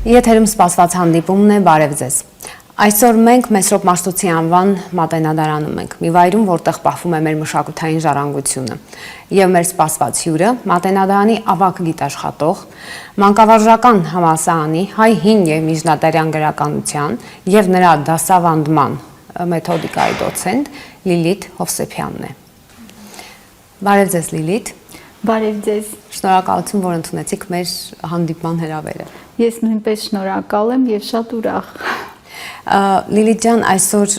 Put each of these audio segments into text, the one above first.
Եթերում սպասված հանդիպումն է, բարև ձեզ։ Այսօր մենք Մեսրոպ Մաշտոցի անվան մատենադարանում ենք, մի վայրում, որտեղ պահվում է մեր մշակութային ժառանգությունը։ Եվ մեր սպասված հյուրը մատենադարանի ավագ գիտաշխատող, մանկավարժական համալսարանի հայ հին և միջնադարյան գրականության և նրա դասավանդման մեթոդիկայի դոցենտ Լիլիթ Հովսեփյանն է։ Բարև ձեզ, Լիլիթ։ Բարև ձեզ։ Շնորհակալություն, որ ընդունեցիք մեր հանդիպման հրավերը։ Ես նույնպես շնորհակալ եմ եւ շատ ուրախ։ Լիլիթ ջան, այսօր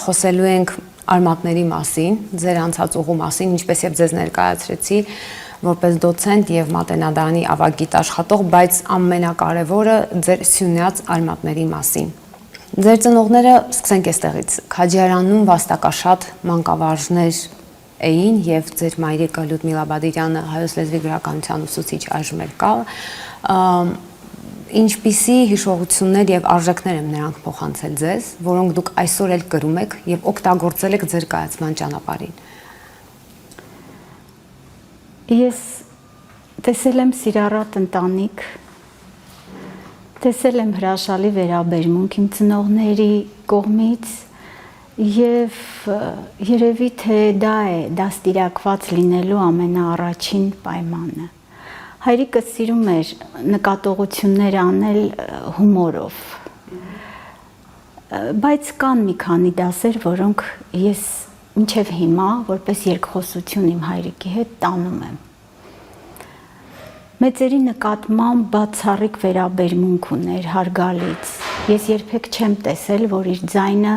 խոսելու ենք արմատների մասին, ձեր անցած ուղու մասին, ինչպես եւ ձեզ ներկայացրեցի որպես դոցենտ եւ մատենադարանի ավագ գիտաշխատող, բայց ամենակարևորը ձեր սյունյաց արմատների մասին։ Ձեր ծնողները, սկսենք այստեղից, Քաջարանում վաստակաշատ մանկավարժներ էին եւ ձեր մայրիկը Լյուդմիլա Բադիրյանը հայոց լեզվի գրականության ուսուցիչ այժմ էլ կա, ինչպիսի հիշողություններ եւ արժեքներ են նրանք փոխանցել ձեզ, որոնք դուք այսօր էլ կրում եք եւ օգտագործել եք ձեր կայացման ճանապարհին։ Ես տեսել եմ սիրառատ ընտանիք, տեսել եմ հրաշալի վերաբերմունք իմ ծնողների կողմից եւ երևի թե դա է դաստիարակված լինելու ամենաառաջին պայմանը։ Հայրիկը սիրում էր նկատողություններ անել հումորով, բայց կան մի քանի դասեր, որոնք ես մինչև հիմա որպես երկխոսություն իմ հայրիկի հետ տանում եմ։ Մեծերի նկատմամբ բացառիկ վերաբերմունք ուներ, հարգալից։ Ես երբեք չեմ տեսել, որ իր ձայնը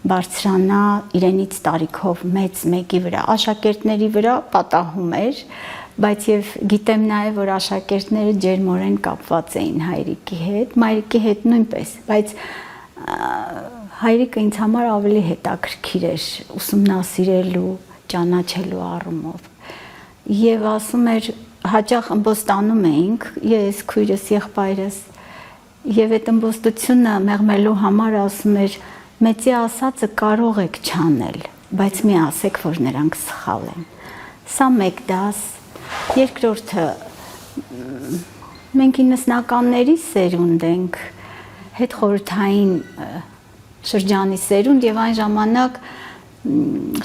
բարձրանա իրենից տարիքով մեծ մեկի վրա, աշակերտների վրա պատահում էր, բայց եւ գիտեմ նաեւ, որ աշակերտները ջերմորեն կապված էին հայրիկի հետ, մայրիկի հետ նույնպես, բայց հայրիկը ինձ համար ավելի հետաքրքիր էր ուսումնասիրելու, ճանաչելու առումով։ Եվ ասում էր, հաճախ ըմբոստանում էինք, ես, քույրս, եղբայրս, եւ այդ ըմբոստությունը մեղմելու համար ասում էր, մեծի ասածը կարող եք չանել, բայց մի ասեք, որ նրանք սխալ են։ Սա մեկ դաս, երկրորդը մենք 90-ականների սերունդ ենք, հետխորհրդային շրջանի սերունդ եւ այն ժամանակ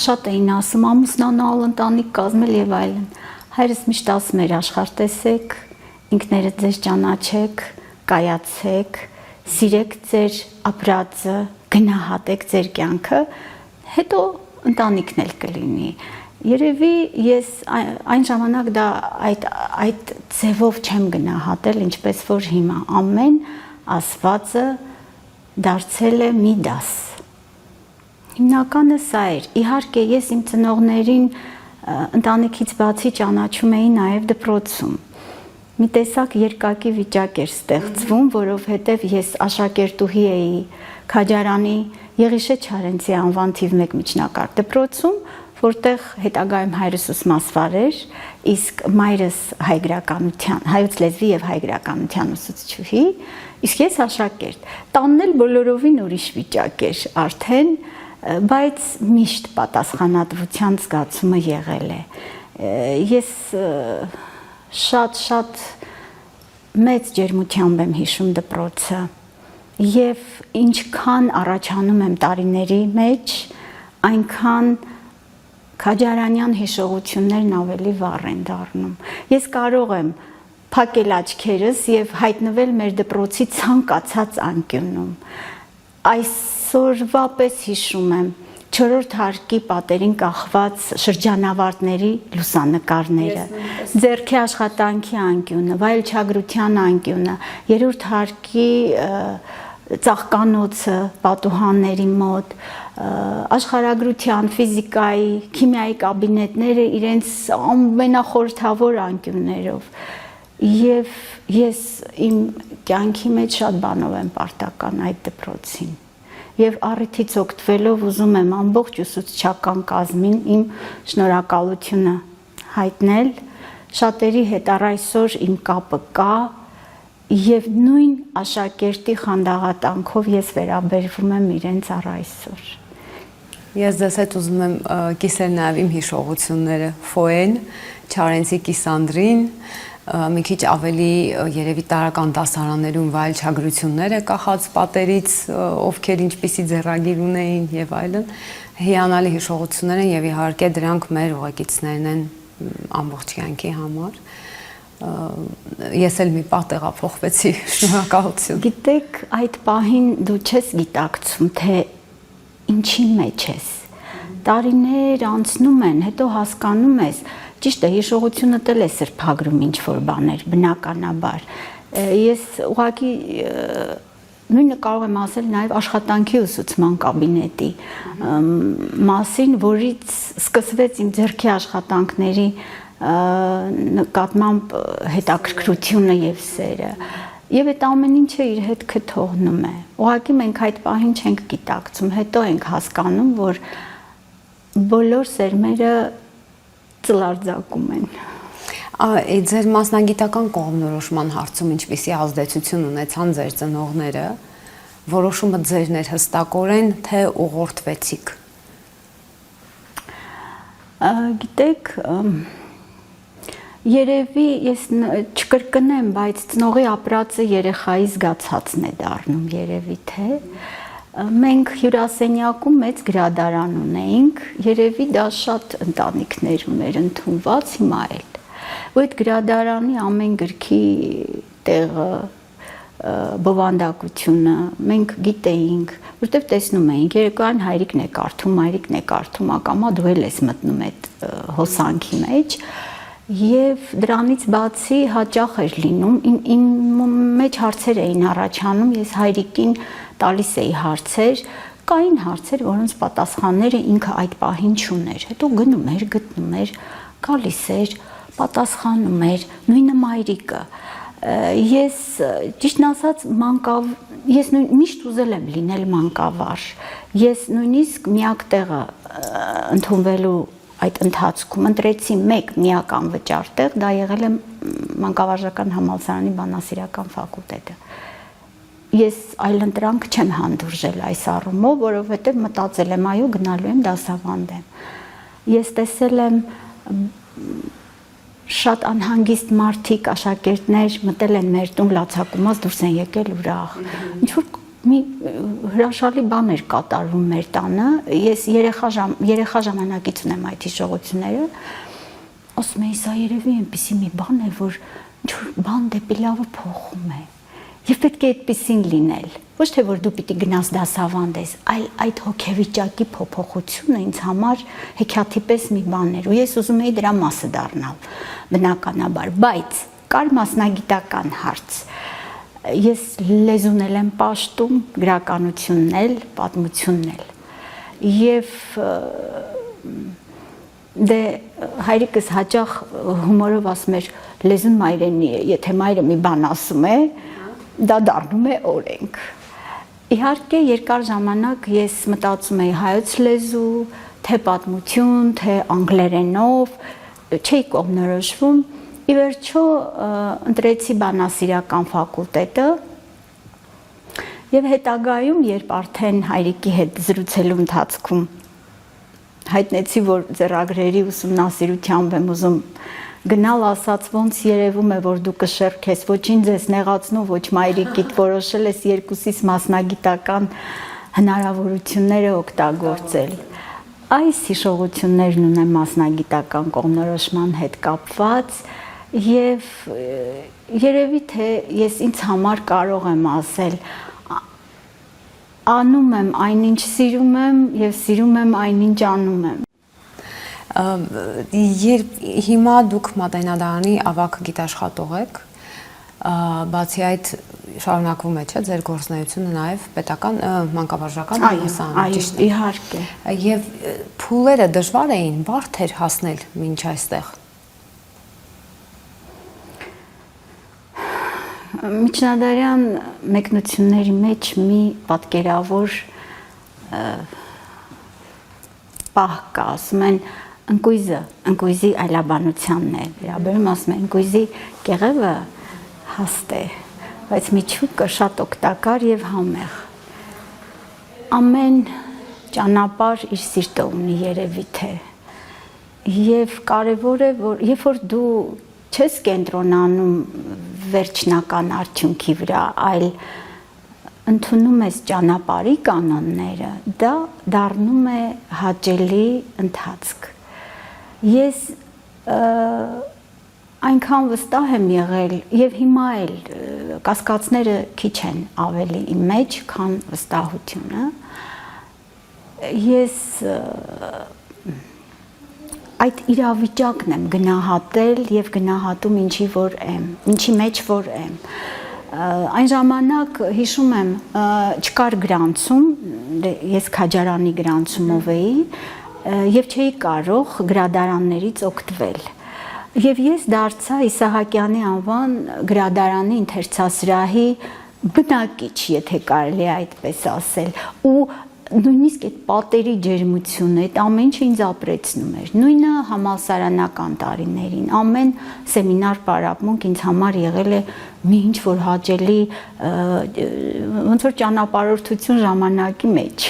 շատ էին ասում ամուսնանալ, ընտանիք կազմել եւ այլն։ Հայրս միշտ ասում էր աշխարհ տեսեք, ինքներդ ձեզ ճանաչեք, կայացեք, սիրեք ձեր ապրածը, գնահատեք ձեր կյանքը, հետո ընտանիքն էլ կլինի։ Երևի ես այն ժամանակ դա այդ ձևով չեմ գնահատել, ինչպես որ հիմա ամեն ասվածը դարձել է մի դաս։ Հիմնականը սա էր։ Իհարկե ես իմ ծնողներին ընտանիքից բացի ճանաչում էի նաև դպրոցում։ Մի տեսակ երկակի վիճակ էր ստեղծվում, որովհետև ես աշակերտուհի էի Քաջարանի Եղիշե Չարենցի անվան թիվ 1 միջնակարգ դպրոցում, որտեղ հետագայում հայրս ուսմասվար էր, իսկ մայրս հայոց լեզվի եւ հայ գրականության ուսուցչուհի, իսկ ես աշակերտ։ Տանն էլ բոլորովին ուրիշ վիճակ էր արդեն, բայց միշտ պատասխանատվության զգացումը եղել է։ Ես շատ մեծ ջերմությամբ եմ հիշում դպրոցը եւ ինչքան առաջանում եմ տարիների մեջ, այնքան քաջարանյան հիշողություններն ավելի վառ են դառնում։ Ես կարող եմ փակել աչքերս եւ հայտնվել մեր դպրոցի ցանկացած անկյունում։ Այսօրվա պես հիշում եմ 4-րդ հարկի պատերին կախված շրջանավարտների լուսանկարները, ձեռքի աշխատանքի անկյունը, վայելչագրության անկյունը, 3-րդ հարկի ծաղկանոցը պատուհանների մոտ, աշխարհագրության, ֆիզիկայի, քիմիայի կաբինետները իրենց ամենախորհրդավոր անկյուններով։ Եվ ես իմ կյանքի մեջ շատ բանով եմ պարտական այդ դպրոցին։ Եվ առիթից օգտվելով ուզում եմ ամբողջ ուսուցչական կազմին իմ շնորհակալությունը հայտնել, շատերի հետ առ այսօր իմ կապը կա եւ նույն աշակերտի խանդաղատանքով ես վերաբերվում եմ իրենց առ այսօր։ Ես ձեզ հետ ուզում եմ կիսել նաև իմ հիշողությունները Ֆոեն, Չարենցի Կիսանդրին, մի քիչ ավելի երևի տարական դասարաններում վայելչագրություններ է կախած պատերից, ովքեր ինչպիսի ձեռագիր ունեին եւ այլն, հիանալի հիշողություններ են եւ իհարկե դրանք մեր ուղեկիցներն են ամբողջ կյանքի համար։ Ես էլ մի պահ տեղափոխվեցի, շնորհակալություն։ Գիտեք, այդ պահին դու չես գիտակցում, թե ինչի մեջ ես։ Տարիներ անցնում են, հետո հասկանում ես, ճիշտ է, հիշողությունը տել է սրբագրում ինչ-որ բաներ, բնականաբար։ Ես ուղղակի նույնը կարող եմ ասել նաև աշխատանքի ուսուցման կաբինետի մասին, որից սկսվեց իմ ձեռքի աշխատանքների նկատմամբ հետաքրքրությունը եւ սերը։ Եվ այդ ամեն ինչը իր հետքը թողնում է։ Ուղղակի մենք այդ պահին չենք գիտակցում, հետո ենք հասկանում, որ բոլոր սերմերը ծլարձակում են։ Ձեր մասնագիտական կողմնորոշման հարցում ինչպիսի ազդեցություն ունեցան ձեր ծնողները, որոշումը ձերն էր հստակորեն, թե ուղղորդվեցիք։ Գիտեք, երևի ես չկրկնեմ, բայց ծնողի ապրածը երեխայի զգացածն է դառնում, երևի թե։ Մենք հյուրասենյակում մեծ գրադարան ունեինք, երևի դա շատ ընտանիքներում էր ընդունված, հիմա էլ։ Ու այդ գրադարանի ամեն գրքի տեղը, բովանդակությունը մենք գիտեինք, որտեղ տեսնում էինք, երեկոյան հայրիկն է կարդում, ակամա դու էլ ես մտնում այդ հոսանքի մեջ, եւ դրանից բացի հաճախ էր լինում, իմ մեջ հարցեր էին առաջանում, ես հայրիկին տալիս էի հարցեր, կային հարցեր, որոնց պատասխանները ինքը այդ պահին չուներ, հետո գնում էր, գտնում էր, գալիս էր, պատասխանում էր, նույնը մայրիկը։ Ես ճիշտն ասած ես միշտ ուզել եմ լինել մանկավար։ Ես նույնիսկ միակ տեղը ընդունվելու այդ ընթացքում ընտրեցի մեկ միակ անվճար տեղ, դա եղել է մանկավարժական համալսարանի բանասիրական ֆակուլտետը։ Ես այլընտրանք չեմ հանդուրժել այս առումով, որովհետև մտածել եմ, այո, գնալու եմ դասավանդեմ։ Ես տեսել եմ շատ անհանգիստ մարդիկ, աշակերտներ մտել են մեր տուն լացակումած, դուրս են եկել ուրախ։ Ինչ-որ մի հրաշալի բան էր կատարվում մեր տանը, ես երեխա ժամանակից ունեմ այդ հիշողությունները, ասում էի, սա երևի այնպիսի մի բան է, որ ինչ-որ բան դեպի լավը փոխում է։ Եվ պետք է այդպիսին լինել, ոչ թե որ դու պիտի գնաս դասավանդես, այլ այդ հոգեվիճակի փոփոխությունը ինձ համար հեքիաթի պես մի բան էր, ու ես ուզում էի դրա մասը դառնալ, բնականաբար, բայց կար մասնագիտական հարց։ Ես լեզունել եմ պաշտում, գրականությունն էլ, պատմությունն էլ։ Եվ դե հայրիկս հաճախ հումորով ասում էր, լեզուն մայրենի է, եթե մայրը մի բան ասում է, դա դառնում է օրենք։ Իհարկե երկար ժամանակ ես մտածում էի հայոց լեզու, թե պատմություն, թե անգլերենով, չէի կողմնորոշվում։ Ի վերջո ընտրեցի բանասիրական ֆակուլտետը եւ հետագայում, երբ արդեն հայրիկի հետ զրուցելու ընթացքում հայտնեցի, որ ձեռագրերի ուսումնասիրությամբ եմ ուզում գնալ, ասաց ոնց երևում է, որ դու կշեռքես, ոչինչ ես նեղացնում, ոչ մայրիկիդ, որոշել ես երկուսիս մասնագիտական հնարավորությունները օգտագործել։ Այս հիշողություններն ունեմ մասնագիտական կողմնորոշման հետ կապված եւ երևի թե ես ինձ համար կարող եմ ասել անում եմ այնինչ սիրում եմ եւ սիրում եմ այնինչ անում եմ։ Երբ հիմա դուք Մատենադարանի ավագ գիտաշխատող եք, բացի այդ շարունակվում է, չէ՞, ձեր գործունեությունը նաև պետական մանկավարժական համալսարանում, ճիշտ է։ Իհարկե։ Եվ փուլերը դժվար էին, բարդ էր հասնել մինչ այստեղ։ Միջնադարյան մեկնությունների մեջ մի պատկերավոր պահ կա, ասում են ընկույզի այլաբանությանն է վերաբերում, ասում են ընկույզի կեղևը հաստ է, բայց միջուկը շատ օգտակար եւ համեղ։ Ամեն ճանապարհ իր սիրտը ունի երևի թե։ Եվ կարևոր է, որ երբ որ դու չես կենտրոնանում վերջնական արդյունքի վրա, այլ ընդունում ես ճանապարհի կանոնները, դա դառնում է հաճելի ընթացք։ Ես այնքան վստահ եմ եղել եւ հիմա էլ կասկածները քիչ են ավելի իմ մեջ, քան վստահությունը։ Ես այդ իրավիճակն եմ գնահատել եւ գնահատում ինչի մեջ որ եմ։ Այն ժամանակ հիշում եմ, չկար գրանցում, ես Քաջարանի գրանցումով էի եւ չէի կարող գրադարաններից օգտվել։ Եվ ես դարձա Իսահակյանի անվան գրադարանի ընթերցասրահի բնակիչ, եթե կարելի է այդպես ասել, ու նույնիսկ այդ պատերի ջերմությունը, այդ ամեն ինչը ինձ ապրեցնում էր։ Նույնը համալսարանական տարիներին, ամեն սեմինար պարապմունք ինձ համար եղել է մի ինչ-որ հաճելի, ոնց որ ճանապարհորդություն ժամանակի մեջ,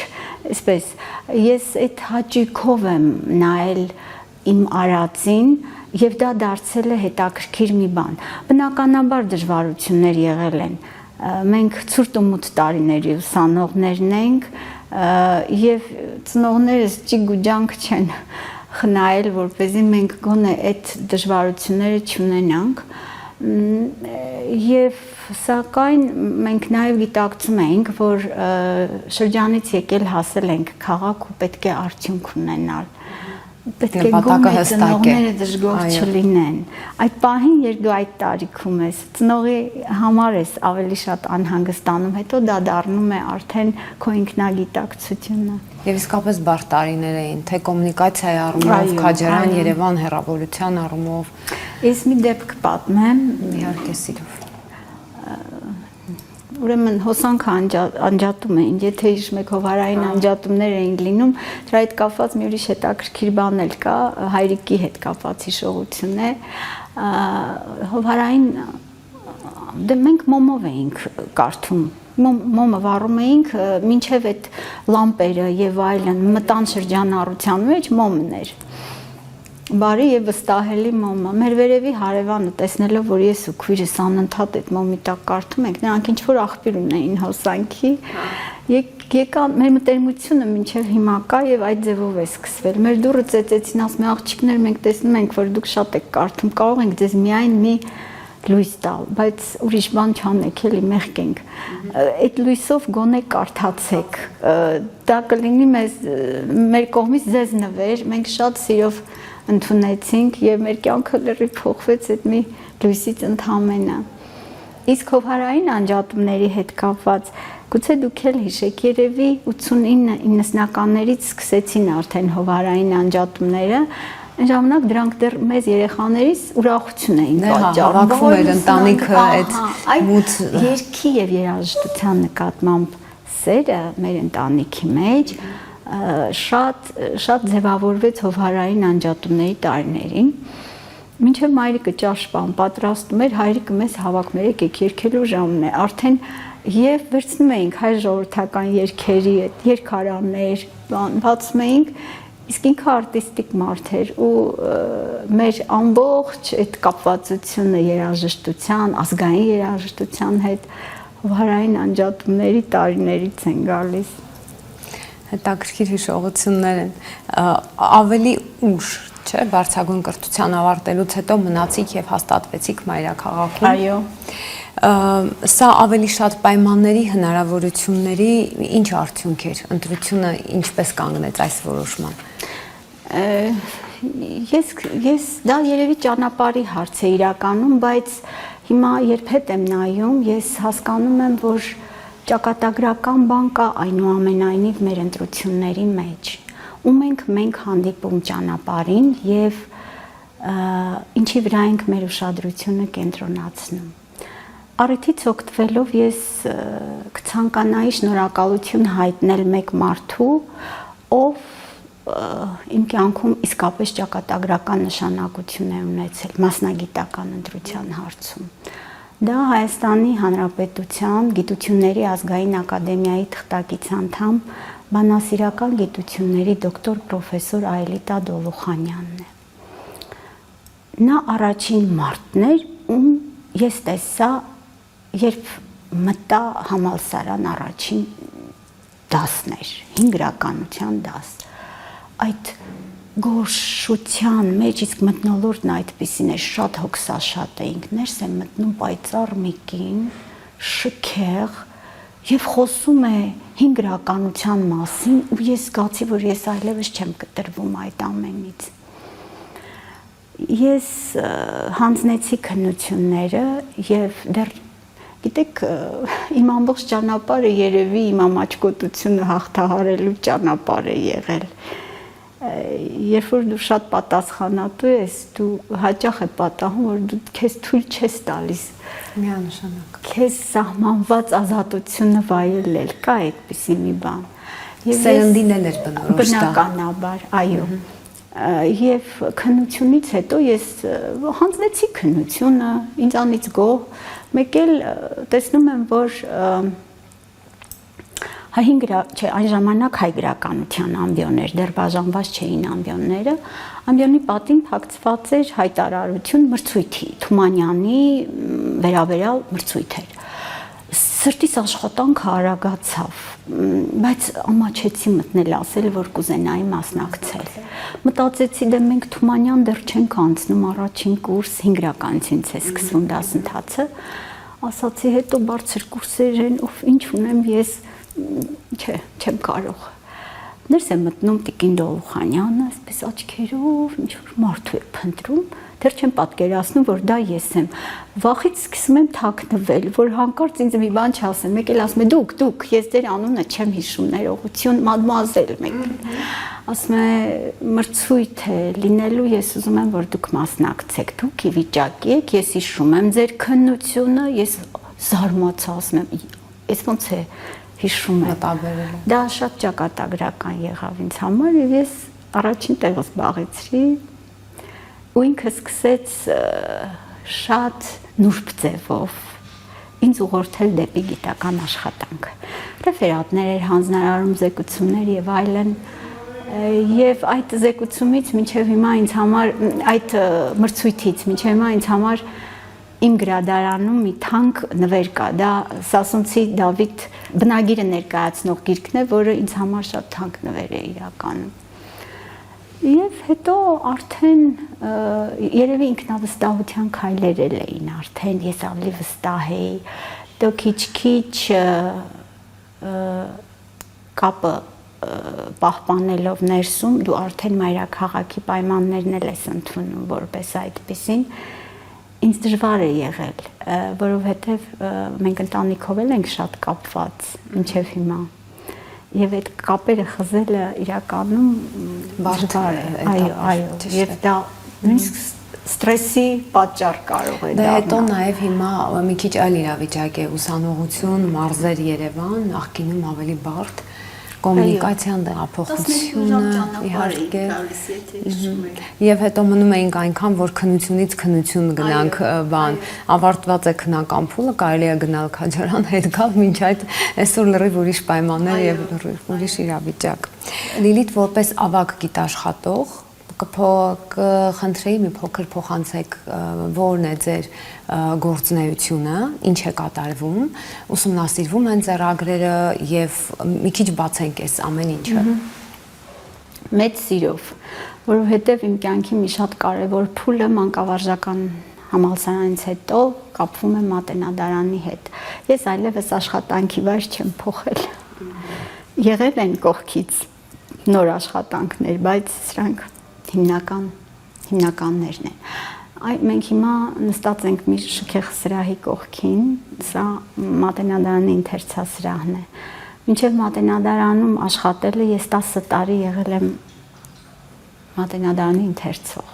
այսպես։ Ես այդ հաճույքով եմ նայել իմ արածին, եւ դա դարձել է հետաքրքիր մի բան։ Բնականաբար դժվարություններ եղել են։ Մենք ցուրտ ու մութ տարիների ուսանողներն ենք, եւ ծնողներս ճիգ ու ջանք չեն խնայել, որպեսզի մենք գոնե այդ դժվարությունները չունենանք։ Եվ սակայն մենք նաև գիտակցում ենք, որ շրջանից եկել հասել ենք քաղաք ու պետք է արդյունք ունենալ։ Պետք է գոնե ծնողները դժգոհ չլինեն։ Այդ պահին, երբ դու այդ տարիքում ես, ծնողի համար ես ավելի շատ անհանգստանում, հետո դա դառնում է արդեն քո ինքնագիտակցությունը։ Եվ իսկապես բարդ տարիներ էին, թե կոմունիկացիայի առումով, Քաջարան, Երևան, հեռավորության առումով։ Ես մի դեպք պատմեմ, իհարկե սիրով։ Ուրեմն հոսանքը անջատում էին, եթե հիշում եք հովհարային անջատումներ էին լինում, դրա հետ կապված մի ուրիշ հետաքրքիր բան էլ կա, հայրիկի հետ կապված հիշողություն է, հովհարային, դե մենք մոմով էինք կարդում, մոմը վառում էինք, մինչև այդ լամպերը եւ այլն մտան շրջանառության մեջ մոմն էր։ Բարի եւ վստահելի մոմը։ Մեր վերևի հարևանը տեսնելով, որ ես ու քույրս անընդհատ այդ մոմի տակ կարդում ենք, նրանք ինչ որ աղբյուր ունեին հոսանքի, եկան մեր մտերմությունը մինչև հիմա կա եւ այդ ձևով է սկսվել։ Մեր դուրը ծեծեցին, ասում են աղջիկներ, մենք տեսնում ենք, որ դուք շատ եք կարդում, կարող ենք ձեզ միայն մի լույս տալ, բայց ուրիշ բան չանեք, էլի մեղք ենք։ Այդ լույսով գոնե կարդացեք։ Դա կլինի մեր կողմից ձեզ նվեր, մենք շատ սիրով ընդունեցինք եւ մեր կյանքը լրիվ փոխվեց այդ մի լույսից ընդհանրապես։ Իսկ հովհարային անջատումների հետ կապված, գուցե դուք էլ հիշեք, երևի 89-90-ականներից սկսեցին արդեն հովհարային անջատումները, այն ժամանակ դրանք դեռ մեծ երեխաներից ուրախություն էին պատճառում։ Հավաքվում էր ընտանիքը այդ մութ երգի եւ երաժշտության նկատմամբ սերը մեր ընտանիքի մեջ շատ ձևավորվեց հովհարային անջատումների տարիներին, մինչև մայրիկը ճաշպան պատրաստում էր, հայրիկը մեզ հավաքում էր, եկեք երգելու ժամն է, արդեն եւ վերցնում էինք հայ ժողովրդական երգերի այդ երգարաններ, բացում էինք, իսկ ինքը արտիստիկ մարդ էր ու մեր ամբողջ այդ կապվածությունը երաժշտության, ազգային երաժշտության հետ հովհարային անջատումների տարիներից են գալիս։ Հետաքրքիր հիշողություններ են, ավելի ուշ, չէ, բարձրագույն կրթության ավարտելուց հետո մնացիք եւ հաստատվեցիք մայրաքաղաքում։ Այո։ Սա ավելի շատ պայմանների հնարավորությունների ինչ արդյունք էր, ընտրությունը ինչպես կանգնեց այս որոշման։ Ես դա երևի ճանապարհի հարց է իրականում, բայց հիմա երբ հետ եմ նայում, ես հասկանում եմ, որ ճակատագրական բան կա այնուամենայնիվ մեր ընտրությունների մեջ, ու մենք հանդիպում ճանապարհին եւ ինչի վրա ենք մեր ուշադրությունը կենտրոնացնում։ Առիթից օգտվելով ես կցանկանայի շնորհակալություն հայտնել մեկ մարդու, ով իմ կյանքում իսկապես ճակատագրական նշանակություն է ունեցել մասնագիտական ընտրության հարցում։ Դա Հայաստանի Հանրապետության Գիտությունների ազգային ակադեմիայի թղթակից անդամ բանասիրական գիտությունների դոկտոր պրոֆեսոր Այելիտա Դոլուխանյանն է։ նա առաջին մարդն էր, ում ես տեսա, երբ մտա համալսարան առաջին դասներ, 5 գրականության դաս։ Այդ գորշության մեջ իսկ մթնոլորտն այդպիսին է, շատ հոգսաշատ էինք, ներս է մտնում պայծառ մի կին, շքեղ, եւ խոսում է 5 գրականության մասին, ու ես զգացի, որ ես այլևս չեմ կտրվում այդ ամենից։ Ես հանձնեցի քննությունները եւ դեռ գիտեք, իմ ամբողջ ճանապարհը երևի իմ ամաչկոտությունը հաղթահարելու ճանապարհ է եղել։ Երբ որ դու շատ պատասխանատու ես, դու հաճախ է պատահում, որ դու քեզ թույլ չես տալիս միանշանակ քեզ սահմանված ազատությունը վայելել, կա այդպիսի մի բան։ Սերնդին էլ էր բնորոշ դա։ Բնականաբար, այո։ Եվ քննությունից հետո ես հանձնեցի քննությունը, ինձանից գոհ, մեկ էլ տեսնում եմ, որ այն ժամանակ հայ գրականության ամբիոններ, դեռ բաժանված չէին ամբիոնները, ամբիոնի պատին փակցված էր հայտարարություն մրցույթի, Թումանյանի վերաբերյալ մրցույթ էր։ Սրտիս աշխատանքը արագացավ, բայց ամաչեցի մտնել ասել, որ կուզենայի մասնակցել։ Մտածեցի, դե մենք Թումանյան դեռ չենք անցնում առաջին կուրս, 5 գրականությունից է սկսվում դասընթացը, ասացի հետո բարձր կուրսեր են, ով ինչ ունեմ ես, չէ, չեմ կարող։ Ներս է մտնում Տիկին Դոլուխանյանը, այսպես աչքերով ինչ որ մարդու է փնտրում, դեռ չեմ պատկերացնում, որ դա ես եմ։ Վախից սկսում եմ թաքնվել, որ հանկարծ ինձ մի բան չասեն, մեկ էլ ասում է դուք, ես դեր անունը չեմ հիշում, ներողություն, մադմուազել մեկ։ Ասում է մրցույթ է լինելու, ես ուզում եմ, որ դուք մասնակցեք, դուք ի վիճակի եք, ես հիշում եմ ձեր քննությունը, ես զարմացա, ասում եմ, ես ոնց է հիշում եմ։ Դա շատ ճակատագրական եղավ ինձ համար եւ ես առաջին տեղը զբաղեցրի ու ինքը սկսեց շատ նուրբ ձևով ինձ ուղղորդել դեպի գիտական աշխատանք։ Ռեֆերատներ էր, հանձնարարում զեկուցումներ եւ այլն։ Եվ այդ զեկուցումից մինչեւ հիմա ինձ համար այդ մրցույթից մինչեւ հիմա ինձ համար իմ գրադարանում մի թանկ նվեր կա, դա Սասունցի Դավիթ բնագիրը ներկայացնող գիրքն է, որը ինձ համար շատ թանկ նվեր է իրականում։ Եվ հետո արդեն երևի ինքնավստահության քայլեր էին, արդեն ես ավելի վստահ էի, դո քիչ-քիչ կապը պահպանելով ներսում, դու արդեն մայրաքաղաքի պայմաններն էլ ես ընդունում որպես այդպիսին, ինձ դժվար է եղել, որովհետև մենք ընտանիքով էլ ենք շատ կապված մինչև հիմա։ Եվ այդ կապերը խզելը իրականում դժվար է, այո, եւ դա նույնիսկ ստրեսի պատճառ կարող է դառնալ։ Դա հետո նաև հիմա մի քիչ այլ իրավիճակ է, ուսանողություն, մարզեր Երևան, նախկինում ավելի բարդ կոմունիկացիան տեղափոխությունը իհարկե եւ հետո մնում էինք այնքան որ քննությունից քննություն գնանք բան ավարտված է քննական փուլը կարելի է գնալ քաջարան հետ գալ մինչ այդ այսօր լրիվ ուրիշ պայմաններ եւ ուրիշ իրավիճակ Լիլիթ որպես ավագ գիտաշխատող կխնդրեի մի փոքր փոխանցեք որն է ձեր գործունեությունը, ինչ է կատարվում, ուսումնասիրվում են ծրագրերը եւ մի քիչ բացենք այս ամեն ինչը։ Մեծ սիրով, որովհետեւ իմ կյանքի մի շատ կարեւոր փուլը մանկավարժական համալսարանից հետո կապվում է Մատենադարանի հետ։ Ես այլևս աշխատանքի վայր չեմ փոխել։ Եղել են կողքից նոր աշխատանքներ, բայց սրանք հիմնականներն են։ Մենք հիմա նստած ենք մի շքեղ սրահի կողքին, սա Մատենադարանի ընթերցասրահն է։ Մինչև Մատենադարանում աշխատելը ես 10 տարի եղել եմ Մատենադարանի ընթերցող։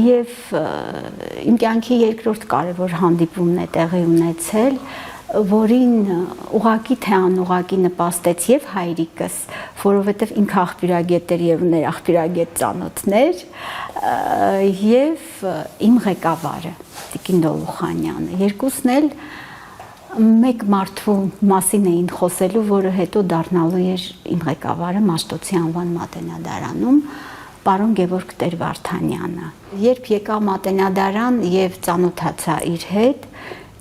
Եվ իմ կյանքի երկրորդ կարևոր հանդիպումն է տեղի ունեցել, որին ուղակի թե անուղակի նպաստեց եւ հայրիկս, որովհետեւ ինքը աղբյուրագետ էր եւ ուներ աղբյուրագետ ծանոթներ, եւ իմ ղեկավարը Տիկին Դոլուխանյանը։ Երկուսն էլ մեկ մարդու մասին էին խոսելու, որը հետո դառնալու էր իմ ղեկավարը Մաշտոցի անվան Մատենադարանում, պարոն Գևորգ Տեր-Վարդանյանը։ Երբ եկա Մատենադարան եւ ծանոթացա իր հետ,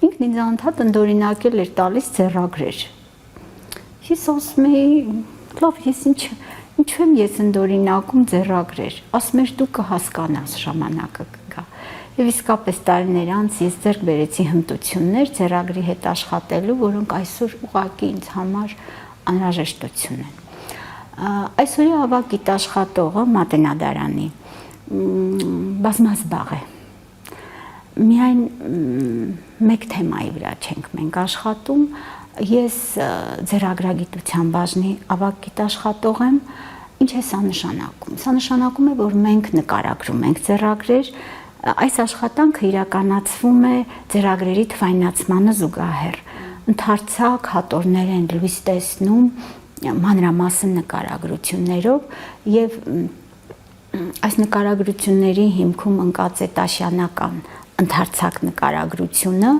ինքն ինձ անդադ ընդօրինակել էր տալիս ձեռագրեր։ Ես ասում էի, լավ, ես ինչու եմ ես ընդօրինակում ձեռագրեր։ Ասում էր դու կհասկանաս, ժամանակը կգա։ Եվ իսկապես տարիներ անց ես ձեռք բերեցի հմտություններ ձեռագրի հետ աշխատելու, որոնք այսօր ուղղակի ինձ համար անհրաժեշտություն են։ Այսօրի ավագ գիտաշխատողը Մատենադարանի բազմազբաղ է։ Միայն մեկ թեմայի վրա չենք մենք աշխատում։ Ես ձեռագրագիտության բաժնի ավագ գիտաշխատող եմ։ Ինչ է սա նշանակում։ Սա նշանակում է, որ մենք նկարագրում ենք ձեռագրեր։ Այս աշխատանքը իրականացվում է ձեռագրերի թվայնացմանը զուգահեռ։ Ընդարձակ հատորներ են լույս տեսնում մանրամասն նկարագրություններով եւ այս նկարագրությունների հիմքում ընկած է տաշյանական ընդարձակ նկարագրությունը,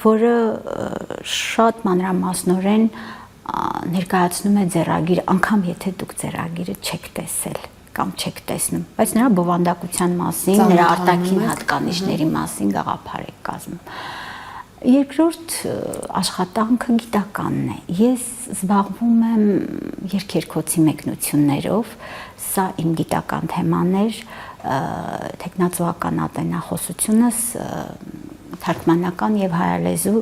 որը շատ մանրամասնորեն ներկայացնում է ձեռագիր, անգամ եթե դուք ձեռագիրը չեք տեսել կամ չեք տեսնում, բայց նրա բովանդակության մասին, նրա արտաքին հատկանիշների մասին գաղափար եք կազմում։ Երկրորդ աշխատանքը գիտականն է։ Ես զբաղվում եմ երկերկոցի մեկնություններով, սա իմ գիտական թեման էր, թեկնածուական ատենախոսությունս թարգմանական եւ հայալեզու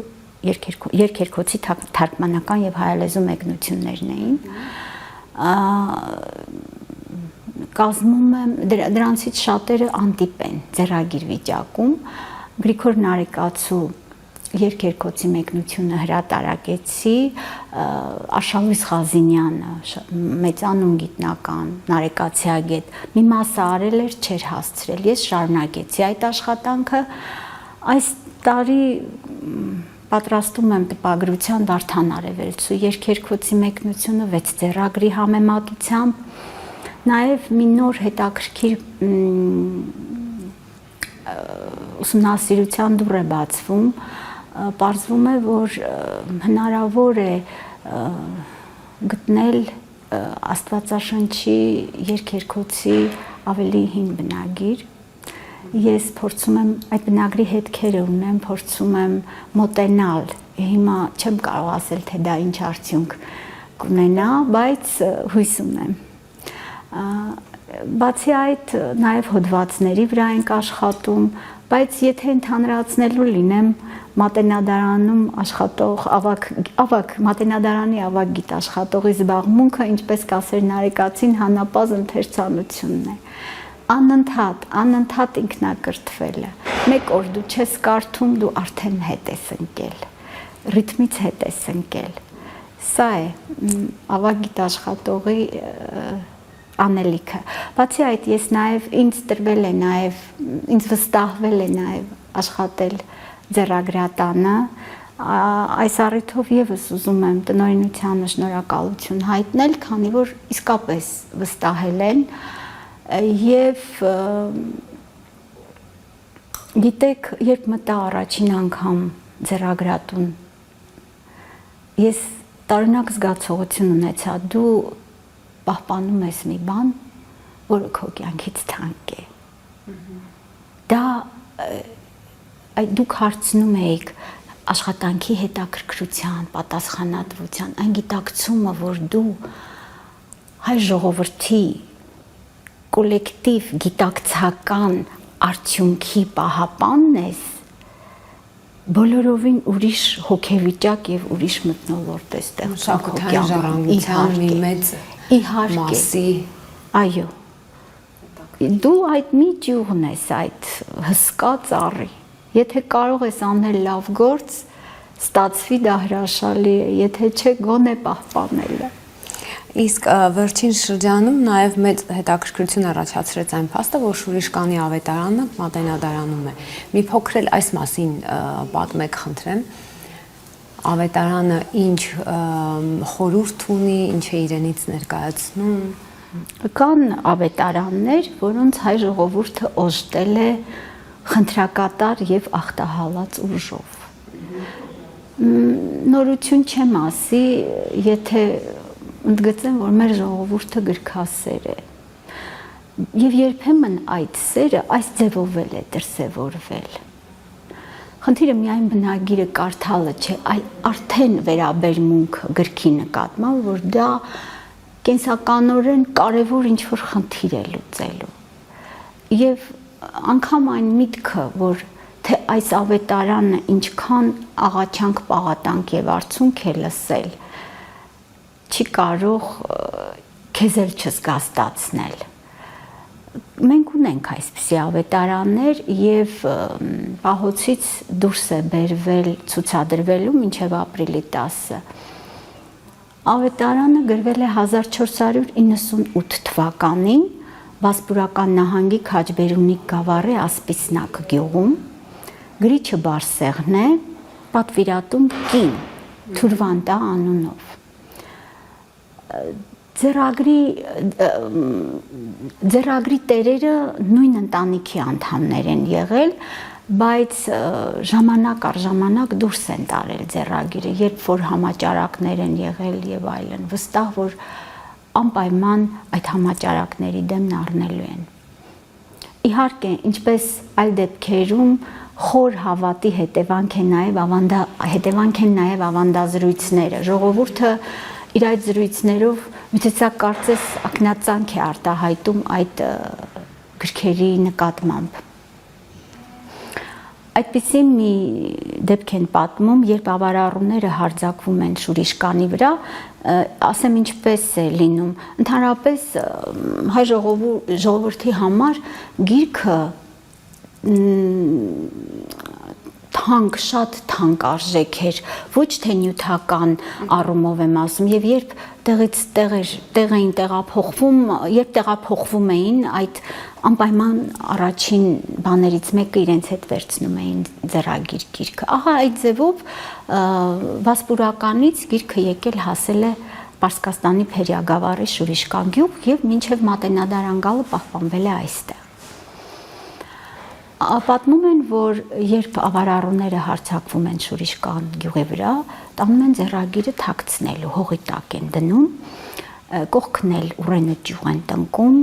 երկերկոցի թարգմանական եւ հայալեզու մեկնություններն էին։ Կազմում եմ դրանցից շատերը անտիպ են ձեռագիր վիճակում։ Գրիգոր Նարեկացու երկերկոցի մեկնությունը հրատարակեցի, Արշալույս Ղազինյանը մեծանուն գիտնական, նարեկացիագետ, մի մասը արել էր, չէր հասցրել, ես շարունակեցի այդ աշխատանքը, այս տարի պատրաստում եմ տպագրության Վարդան Արևելցու երկերկոցի մեկնությունը 6 ձեռագրի համեմատությամբ, նաև մի նոր հետաքրքիր ուսումնասիրության դուռ է բացվում, պարզվում է, որ հնարավոր է գտնել Աստվածաշնչի երկերկոցի ավելի հին բնագիր։ Ես փորձում եմ այդ բնագրի հետքերը ունեմ, փորձում եմ մոտենալ։ Հիմա չեմ կարող ասել, թե դա ինչ արդյունք կունենա, բայց հույս ունեմ։ Բացի այդ, նաև հոդվածների վրա ենք աշխատում, բայց եթե ընդհանրացնելու լինեմ, Մատենադարանում աշխատող Մատենադարանի ավագ գիտաշխատողի զբաղմունքը, ինչպես կասեր Նարեկացին, հանապազն ընթերցանությունն է։ Անընդհատ ինքնակրթվելը։ Մեկ օր դու չես կարդում, դու արդեն հետ ես ընկել, ռիթմից հետ ես ընկել։ Սա է ավագ գիտաշխատողի անելիքը։ Բացի այդ, ես նաև ինձ տրվել է նաև, ինձ վստահվել է նաև աշխատել ձեռագրատանը, այս առիթով եւս ուզում եմ տնօրինությանը շնորհակալություն հայտնել, քանի որ իսկապես վստահել են եւ գիտեք, երբ մտա առաջին անգամ ձեռագրատուն, ես տարօրինակ զգացողություն ունեցա, դու պահպանում ես մի բան, որը քո կյանքից թանկ է։ Դա դուք հարցնում եք աշխատանքի հետաքրքրության, պատասխանատվության, այն գիտակցումը, որ դու հայ ժողովրդի կոլեկտիվ գիտակցական արդյունքի պահապանն ես, բոլորովին ուրիշ հոգեվիճակ եւ ուրիշ մթնոլորտ է ստեղծում քո ժառանգության մի մեծ մասի։ Այո։ Դու այդ մի ճյուղն ես, այդ հսկա ծառի։ Եթե կարող ես անել լավ գործ, ստացվի դա հրաշալի է, եթե չէ, գոնե պահպանելը։ Իսկ վերջին շրջանում նաև մեծ հետաքրքրություն առաջացրեց այն փաստը, որ Շուրիշկանի ավետարանը Մատենադարանում է։ Մի փոքր էլ այս մասին պատմեք, խնդրեմ։ Ավետարանը ինչ խորհուրդ ունի, ինչ է իրենից ներկայացնում։ Կան ավետարաններ, որոնց հայ ժողովուրդը օժտել է խնդրակատար եւ ախտահալած ուժով։ Նորություն չեմ ասի, եթե ընդգծեմ, որ մեր ժողովուրդը գրքասեր է։ Եվ երբեմն այդ սերը այս ձևով է դրսևորվել։ Խնդիրը միայն բնագիրը կարդալը չէ, այլ արդեն վերաբերմունք գրքի նկատմամբ, որ դա կենսականորեն կարևոր ինչ-որ խնդիր է լուծելու։ Եվ անգամ այն միտքը, որ թե այս ավետարանը ինչքան աղաչանք, պաղատանք եւ արցունք է լսել, չի կարող քեզ էլ չզգաստացնել։ Մենք ունենք այսպիսի ավետարաններ եւ պահոցից դուրս է բերվել ցուցադրվելու մինչեւ ապրիլի 10-ը։ Ավետարանը գրվել է 1498 թվականին Վասպուրական նահանգի Քաջբերունի գավառի Ասպիսնակ գյուղում։ Գրիչը Բարսեղն է, պատվիրատուն կին Թուրվանդա անունով։ Ձեռագրի տերերը նույն ընտանիքի անդամներ են եղել, բայց ժամանակ առ ժամանակ դուրս են տարել ձեռագիրը, երբ որ համաճարակներ են եղել եւ այլն, վստահ որ անպայման այդ համաճարակների դեմն առնելու են։ Իհարկե, ինչպես այլ դեպքերում խոր հավատի հետևանք են նաեւ ավանդազրույցները։ Ժողովուրդը իր այդ զրույցներով միթե սա կարծես ակնածանք է արտահայտում այդ գրքերի նկատմամբ։ Այդպիսի մի դեպք են պատմում, երբ ավարառուները հարձակվում են Շուրիշկանի վրա, ասեմ ինչպես է լինում։ Ընդհանրապես հայ ժողովրդի համար գիրքը շատ թանկ արժեք էր, ոչ թե նյութական առումով եմ ասում, եւ երբ տեղից տեղ էին տեղափոխվում, երբ տեղափոխվում էին, այդ անպայման առաջին բաներից մեկը իրենց հետ վերցնում էին ձեռագիր գիրքը։ Ահա այդ ձևով Վասպուրականից գիրքը եկել հասել է Պարսկաստանի Փերիագավառի Շուրիշկան գյուղ եւ մինչեւ Մատենադարան գալը պահպանվել է այստեղ։ Պատմում են, որ երբ ավարառուները հարձակվում են Շուրիշկան գյուղի վրա, տանում են ձեռագիրը թաքցնելու, հողի տակ են դնում, կողքն էլ ուռենը ճյուղ են տնկում,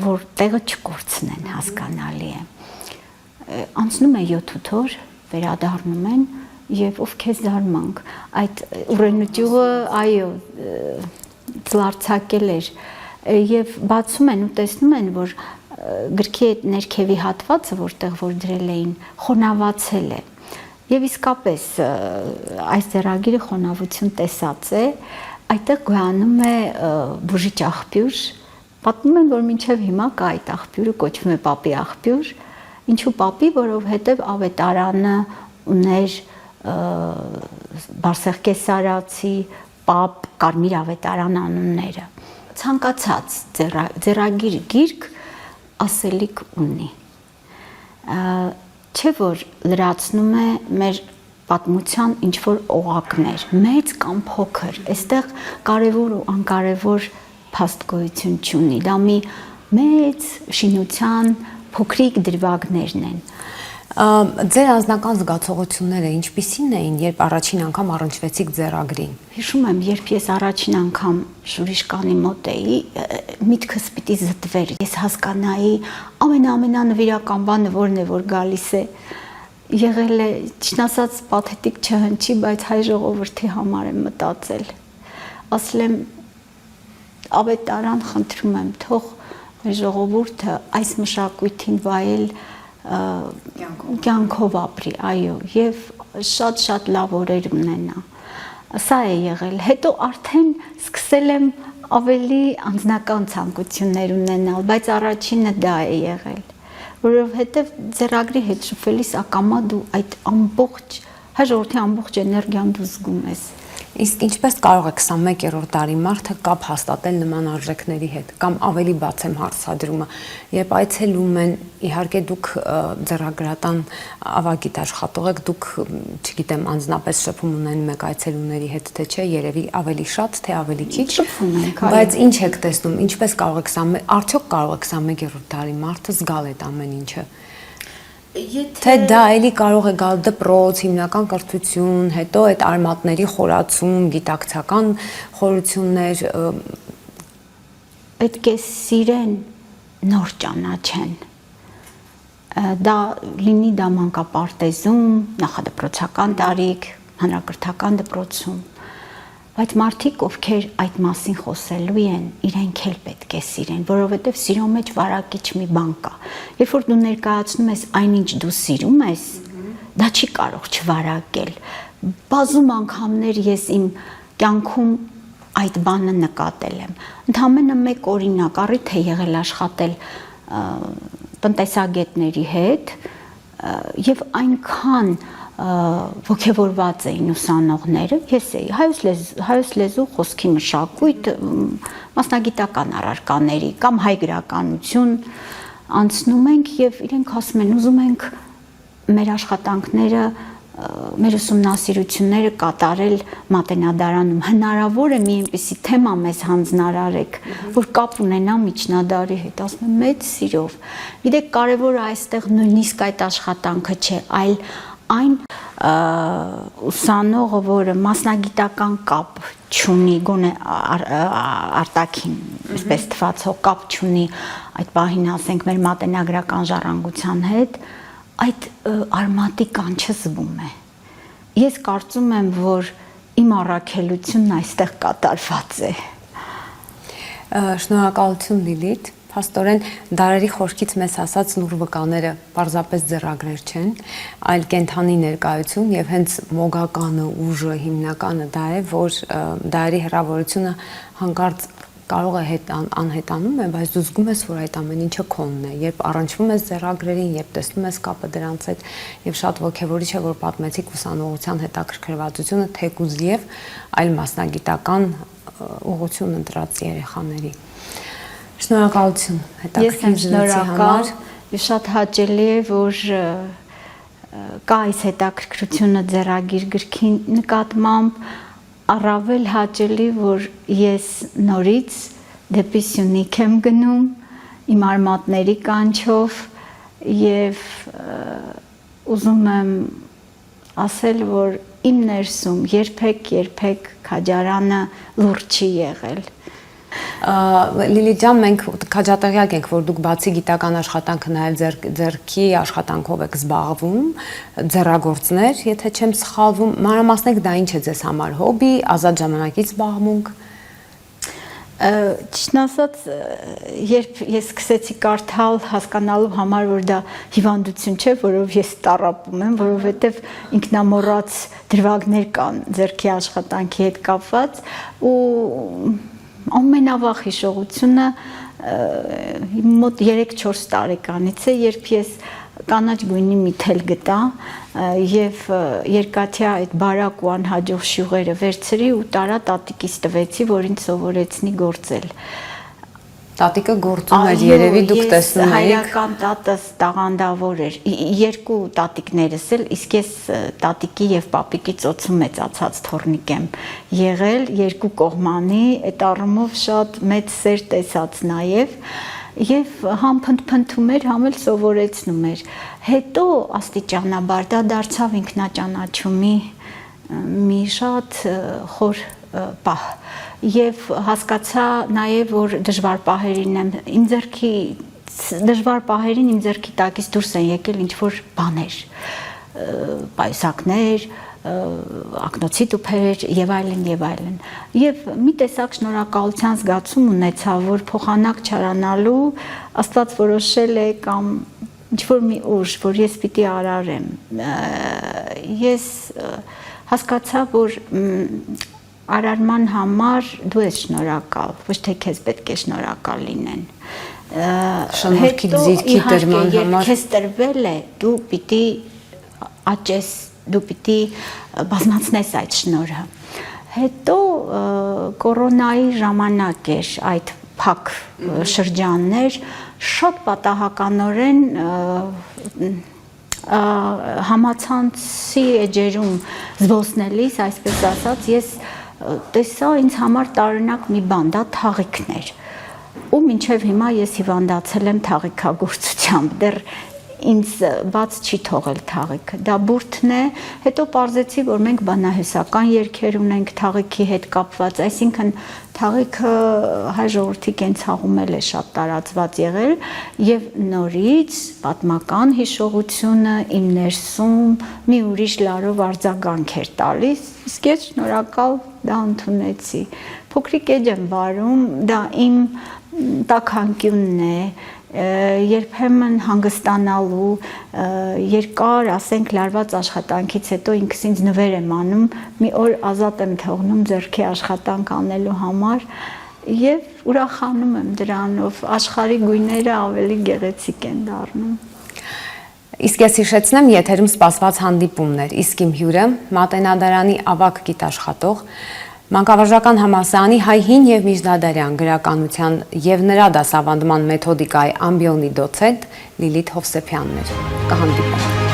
որ տեղը չկորցնեն, հասկանալի է։ Անցնում է 7-8 օր, վերադառնում են եւ ովքեր զարմանք, այդ ուռենը ճյուղը, այո, ծլարձակել էր եւ բացում են ու տեսնում են, որ գրքի ներքևի հատվածը, որտեղ որ դրել էին, խոնավացել է։ Եվ իսկապես այս ձեռագիրը խոնավություն տեսած է, այդտեղ գոյանում է բուժիչ աղբյուր, պատմում են, որ մինչև հիմա կա այդ աղբյուրը, կոչվում է Պապի աղբյուր, ինչու Պապի, որովհետև ավետարանը ուներ Բարսեղ Կեսարացի, Պապ, Կարմիր ավետարան անունները։ Ցանկացած ձեռագիր գիրք ասելիք ունի, չէ որ լրացնում է մեր պատմության ինչ-որ օղակներ, մեծ կամ փոքր, այստեղ կարևոր ու անկարևոր փաստ գոյություն չունի, դա մի մեծ շինության փոքրիկ դրվագներն են։ Ձեր անձնական զգացողությունները ինչպիսին էին, երբ առաջին անգամ առնչվեցիք ձեռագրին։ Հիշում եմ, երբ ես առաջին անգամ Շուրիշկանի մոտ էի, միտքս պիտի զտվեր, ես հասկանայի ամենանվիրական բանը որն է, որ գալիս է, եղել է, ճիշտ ասած, պաթետիկ չհնչի, բայց հայ ժողովրդի համար եմ մտածել։ Ասել եմ, ավետարան, խնդրում եմ, թող մեր ժողովուրդը այս մշակույթին վայել կյանքով ապրի, այո, եւ շատ լավ օրեր ունենա։ Սա է եղել։ Հետո արդեն սկսել եմ ավելի անձնական ցանկություններ ունենալ, բայց առաջինը դա է եղել, որովհետեւ ձեռագրի հետ շփվելիս ակամա դու այդ ամբողջ հայ ժողովրդի ամբողջ էներգիան դու զգում ես։ Իսկ ինչպես կարող է 21-րդ դարի մարդը կապ հաստատել նման արժեքների հետ, կամ ավելի բաց եմ հարցադրումը, երբ այցելում են, իհարկե դուք ձեռագրատան ավագիտ աշխատող եք, դուք, չգիտեմ, անձնապես շփում ունեն մեկ այցելուների հետ, թե չէ, երևի ավելի շատ, թե ավելի քիչ, շփվում ենք, բայց ինչ եք տեսնում, ինչպես կարող է արդյոք կարող է 21-րդ դարի մարդը զգալ այդ ամեն ինչը։ Թե դա էլի կարող է գալ դպրոց, հիմնական կրթություն, հետո այդ արմատների խորացում, գիտակցական խորություններ, պետք է սիրեն նոր ճանաչեն։ Դա լինի դա մանկապարտեզում, նախադպրոցական տարիք, հանրակրթական դպրոցում, բայց մարդիկ, ովքեր այդ մասին խոսելու են, իրենք էլ պետք է սիրեն, որովհետև սիրո մեջ վարակիչ մի բան կա։ Երբ որ դու ներկայացնում ես այնինչ դու սիրում ես, դա չի կարող չվարակել։ Բազում անգամներ ես իմ կյանքում այդ բանը նկատել եմ։ Ընդամենը մեկ օրինակ առիթ է եղել աշխատել տնտեսագետների հետ եւ այնքան ոգևորված էին ուսանողները, ես էի հայոց լեզու խոսքի մշակույթ մասնագիտական առարկաների կամ հայ գրականություն անցնում ենք եւ իրենք ասում են ուզում ենք մեր աշխատանքները մեր ուսումնասիրությունները կատարել մատենադարանում հնարավոր է մի այնպիսի թեմա մեզ հանձնարարեք, որ կապ ունենա միջնադարի հետ, ասում եմ մեծ սիրով։ Գիտեք, կարևորը այստեղ նույնիսկ այդ աշխատանքը չէ, այլ այն ուսանողը, որը մասնագիտական կապ չունի, գոնե արտաքին, այսպես թվացող կապ չունի այդ պահին ասենք մեր մատենագրական ժառանգության հետ, այդ արմատի կանչը զգում է։ Ես կարծում եմ, որ իմ առաքելությունն այստեղ կատարված է։ Շնորհակալություն Լիլիթ։ Փաստորեն դարերի խորքից մեզ ասած լուր վկաները պարզապես ձեռագրեր չեն, այլ կենթանի ներկայություն եւ հենց մոգականը, ուժը, հիմնականը դա է, որ դարերի հեռավորությունը հանկարծ կարող է անհետանում է, բայց դու զգում ես, որ այդ ամեն ինչը քոնն է, երբ առնչվում ես ձեռագրերին, երբ տեսնում ես կապը դրանց հետ, եւ շատ ոգևորիչ է, որ պատմեցիք ուսանողության հետաքրքրվածությունը թեկուզ եւ այլ մասնագիտական ուղղություն ընտրած երեխաների։ Շնորհակալություն հետաքրքիր զրույցի համար։ Ես շատ հաճելի է, որ կա այս հետաքրքրությունը ձեռագիր գրքի նկատմամբ, առավել հաճելի, որ ես նորից դեպի Սյունիք եմ գնում իմ արմատների կանչով եւ ուզում եմ ասել, որ իմ ներսում երբեք քաջարանը լուրջ չի եղել։ Լիլիթ ջան, մենք քաջատեղյակ ենք, որ դուք բացի գիտական աշխատանքը նաև ձեռքի աշխատանքով եք զբաղվում, ձեռագործներ, եթե չեմ սխալվում, մանրամասնեք դա ինչ է ձեզ համար, հոբի, ազատ ժամանակից զբաղմունք։ Ճիշտն ասած, երբ ես սկսեցի կարդալ, հասկանալու համար, որ դա հիվանդություն չէ, որով ես տառապում եմ, որովհետև ինքնամոռաց դրվագներ կան ձեռքի աշխատանքի հետ կապված ու ամենավաղ հիշողությունը մոտ 3-4 տարեկանից է, երբ ես կանաչ գույնի մի թել գտա եւ երկաթյա այդ բարակ ու անհաջող շյուղերը վերցրի ու տարա տատիկիս տվեցի, որ ինձ սովորեցնի գործել։ Տատիկը գործում էր, երևի դուք տեսնում եք։ Հայրական տատս տաղանդավոր էր, երկու տատիկներս էլ, իսկ ես տատիկի եւ պապիկի ծոցում մեծացած թոռնիկ եմ եղել, երկու կողմանի, այդ առումով շատ մեծ սեր տեսած նաեւ եւ համ փնթփնթում էր, համ էլ սովորեցնում էր։ Հետո աստիճանաբար դա դարձավ ինքնաճանաչումի մի շատ խոր պահ եւ հասկացա նաեւ, որ դժվար պահերին եմ իմ ձեռքի դժվար պահերին իմ ձեռքի տակից դուրս են եկել ինչ որ բաներ, պայուսակներ, ակնոցի տուփեր եւ այլն եւ այլն։ Եվ մի տեսակ շնորհակալության զգացում ունեցա, որ փոխանակ չարանալու Աստված որոշել է կամ ինչ որ մի ուժ, որ ես պիտի արարեմ։ Ես հասկացա, որ արարման համար դու ես շնորհակալ, ոչ թե քեզ պետք է շնորհակալ լինեն։ Շնորհքի ձիրքի տրման համար։ Երբ քեզ տրվել է, դու պիտի աճես, դու պիտի բազմացնես այդ շնորհը։ Հետո կորոնայի ժամանակ էր այդ փակ շրջաններ, շատ պատահականորեն համացանցի էջերում զբոսնելիս, այսպես ասած, ես տեսա ինձ համար տարօրինակ մի բան, դա թաղիքն էր։ Ու մինչև հիմա ես հիվանդացել եմ թաղիքագործությամբ, դեռ ինձ բաց չի թողել թաղիքը, դա բուրդն է, հետո պարզեցի, որ մենք բանահյուսական երգեր ունենք թաղիքի հետ կապված, այսինքն թաղիքը հայ ժողովրդի կենցաղում էլ է շատ տարածված եղել եւ նորից պատմական հիշողությունը իմ ներսում մի ուրիշ լարով արձագանք էր տալիս, իսկ ես շնորհակալ դա ընդունեցի։ Փոքրիկ էջ եմ վարում, դա իմ տաքանկյունն է, երբեմն հանգստանալու երկար, ասենք լարված աշխատանքից հետո ինքս ինձ նվեր եմ անում, մի օր ազատ եմ թողնում ձեռքի աշխատանք անելու համար եւ ուրախանում եմ դրանով, աշխարհի գույները ավելի գեղեցիկ են դառնում։ Իսկ ես հիշեցնեմ եթերում սպասված հանդիպումներ, իսկ իմ հյուրը Մատենադարանի ավագ գիտաշխատող Մանկավարժական համալսարանի հայ հին եւ միջնադարյան գրականության եւ նրա դասավանդման մեթոդիկայի ամբիոնի դոցենտ Լիլիթ Հովսեփյանն էր։ Կհանդիպենք։